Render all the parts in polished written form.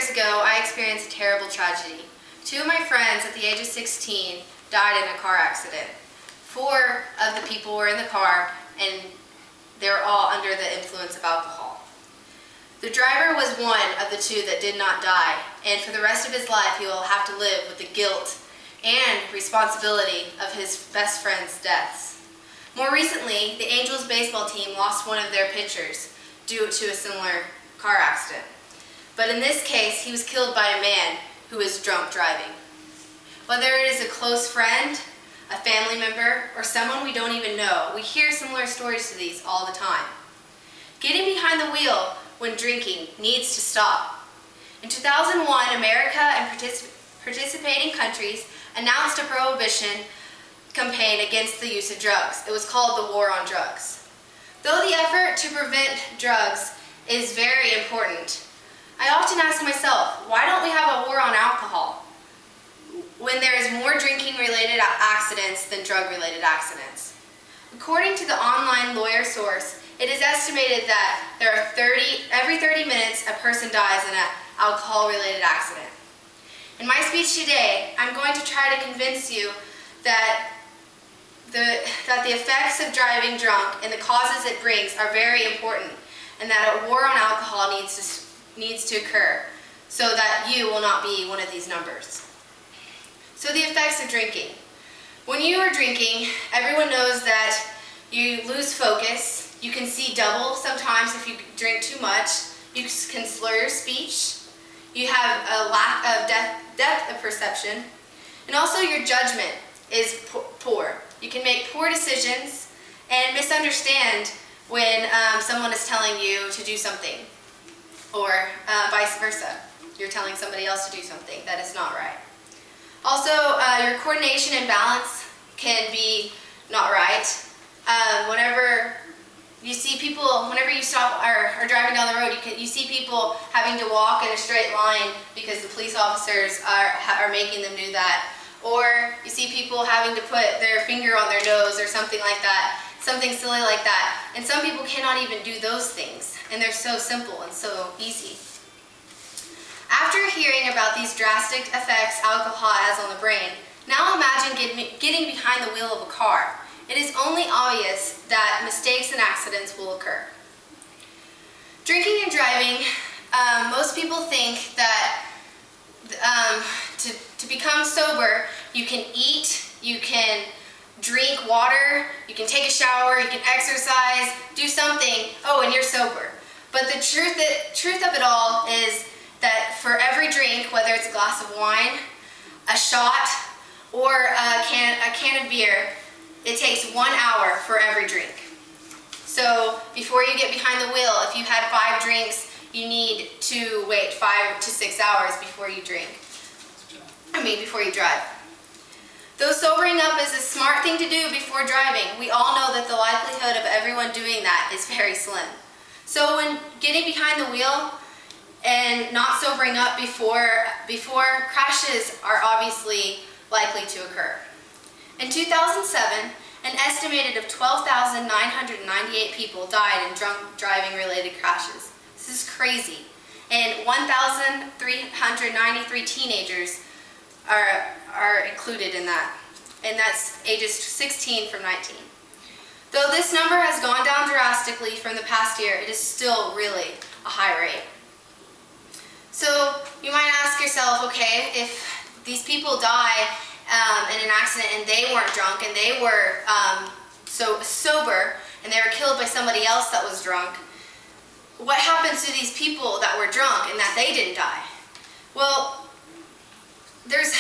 years ago, I experienced a terrible tragedy. 2 of my friends at the age of 16 died in a car accident. 4 of the people were in the car, and they were all under the influence of alcohol. The driver was one of the 2 that did not die, and for the rest of his life he will have to live with the guilt and responsibility of his best friend's deaths. More recently, the Angels baseball team lost one of their pitchers due to a similar car accident. But in this case, he was killed by a man who was drunk driving. Whether it is a close friend, a family member, or someone we don't even know, we hear similar stories to these all the time. Getting behind the wheel when drinking needs to stop. In 2001, America and participating countries announced a prohibition campaign against the use of drugs. It was called the War on Drugs. Though the effort to prevent drugs is very important, I often ask myself, why don't we have a war on alcohol when there is more drinking-related accidents than drug-related accidents? According to the online lawyer source, it is estimated that there are every 30 minutes a person dies in an alcohol-related accident. In my speech today, I'm going to try to convince you that the effects of driving drunk and the causes it brings are very important, and that a war on alcohol needs to occur so that you will not be one of these numbers. So the effects of drinking. When you are drinking, everyone knows that you lose focus, you can see double sometimes if you drink too much, you can slur your speech, you have a lack of depth of perception, and also your judgment is poor. You can make poor decisions and misunderstand when someone is telling you to do something, or vice versa. You're telling somebody else to do something that is not right. Also, your coordination and balance can be not right. Whenever you stop or are driving down the road, you see people having to walk in a straight line because the police officers are making them do that. Or you see people having to put their finger on their nose or something like that, something silly like that. And some people cannot even do those things, and they're so simple and so easy. After hearing about these drastic effects alcohol has on the brain, now imagine getting behind the wheel of a car. It is only obvious that mistakes and accidents will occur. Drinking and driving, most people think that to become sober, you can eat, you can drink water, you can take a shower, you can exercise, do something, and you're sober. But the truth of it all is that for every drink, whether it's a glass of wine, a shot, or a can of beer, it takes 1 hour for every drink. So before you get behind the wheel, if you had 5 drinks, you need to wait 5 to 6 hours before you before you drive. Though sobering up is a smart thing to do before driving, we all know that the likelihood of everyone doing that is very slim. So when getting behind the wheel and not sobering up before crashes are obviously likely to occur. In 2007, an estimated of 12,998 people died in drunk driving related crashes. This is crazy. And 1,393 teenagers are included in that. And that's ages 16 from 19. Though this number has gone down drastically from the past year, it is still really a high rate. So you might ask yourself, okay, if these people die in an accident and they weren't drunk and they were so sober and they were killed by somebody else that was drunk, what happens to these people that were drunk and that they didn't die? Well, there's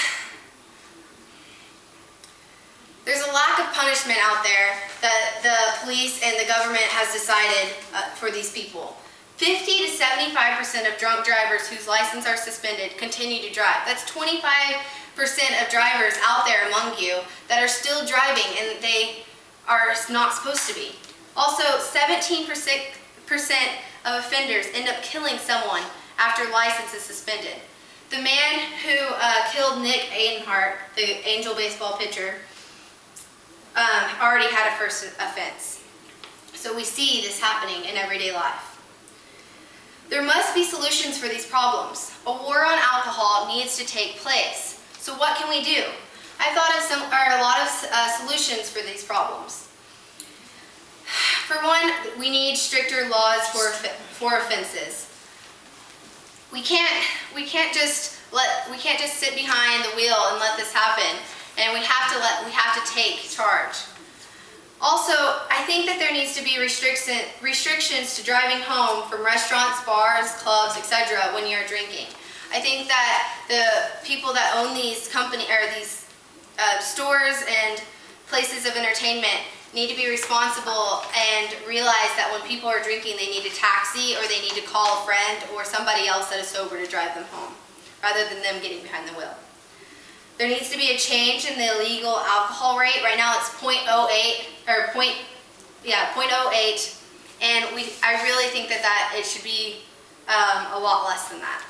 a lack of punishment out there that the police and the government has decided for these people. 50 to 75% of drunk drivers whose license are suspended continue to drive. That's 25% of drivers out there among you that are still driving and they are not supposed to be. Also, 17% of offenders end up killing someone after license is suspended. The man who killed Nick Adenhart, the Angel baseball pitcher, already had a first offense. So we see this happening in everyday life. There must be solutions for these problems. A war on alcohol needs to take place. So what can we do? I thought of a lot of solutions for these problems. For one, we need stricter laws for offenses. We can't just sit behind the wheel and let this happen, and we have to take charge. Also, I think that there needs to be restrictions to driving home from restaurants, bars, clubs, etc. when you're drinking. I think that the people that own these stores and places of entertainment need to be responsible and realize that when people are drinking, they need a taxi or they need to call a friend or somebody else that is sober to drive them home, rather than them getting behind the wheel. There needs to be a change in the legal alcohol rate. Right now it's 0.08, and I really think that it should be a lot less than that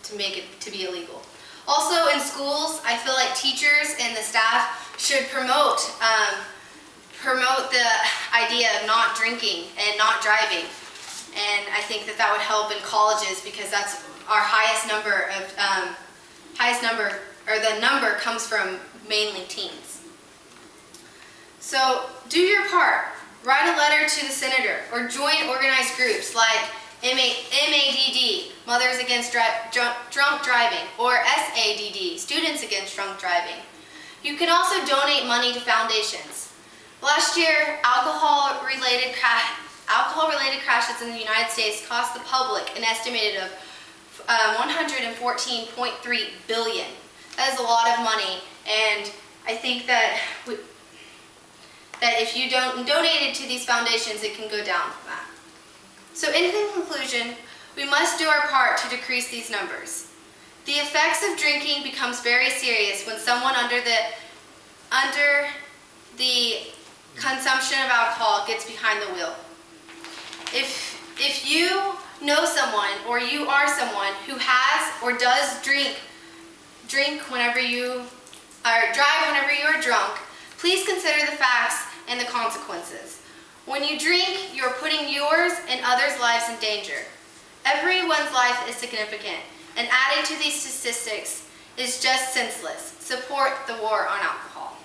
to make it to be illegal. Also in schools, I feel like teachers and the staff should promote the idea of not drinking and not driving. And I think that would help in colleges, because that's our the number comes from mainly teens. So do your part. Write a letter to the senator or join organized groups like MADD, Mothers Against Drunk Driving, or SADD, Students Against Drunk Driving. You can also donate money to foundations. Last year, alcohol-related crashes in the United States cost the public an estimated of $114.3 billion. That is a lot of money, and I think that if you donate it to these foundations, it can go down from that. So in conclusion, we must do our part to decrease these numbers. The effects of drinking becomes very serious when someone under the consumption of alcohol gets behind the wheel. If you know someone, or you are someone who has or does drink whenever you drive whenever you are drunk, please consider the facts and the consequences. When you drink, you are putting yours and others' lives in danger. Everyone's life is significant, and adding to these statistics is just senseless. Support the war on alcohol.